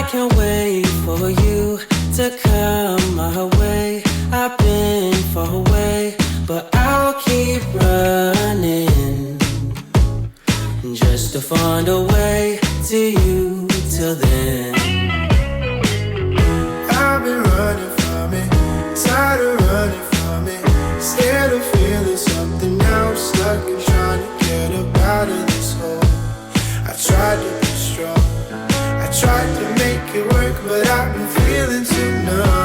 can't wait for you to come my way. I've been far away, but I'll keep running just to find a way to you till then. I've been running from it, tired of running from it, scared of feeling something now, stuck and trying to get up out of this hole. I tried to be strong, I tried to make it work, but I've been feeling too numb.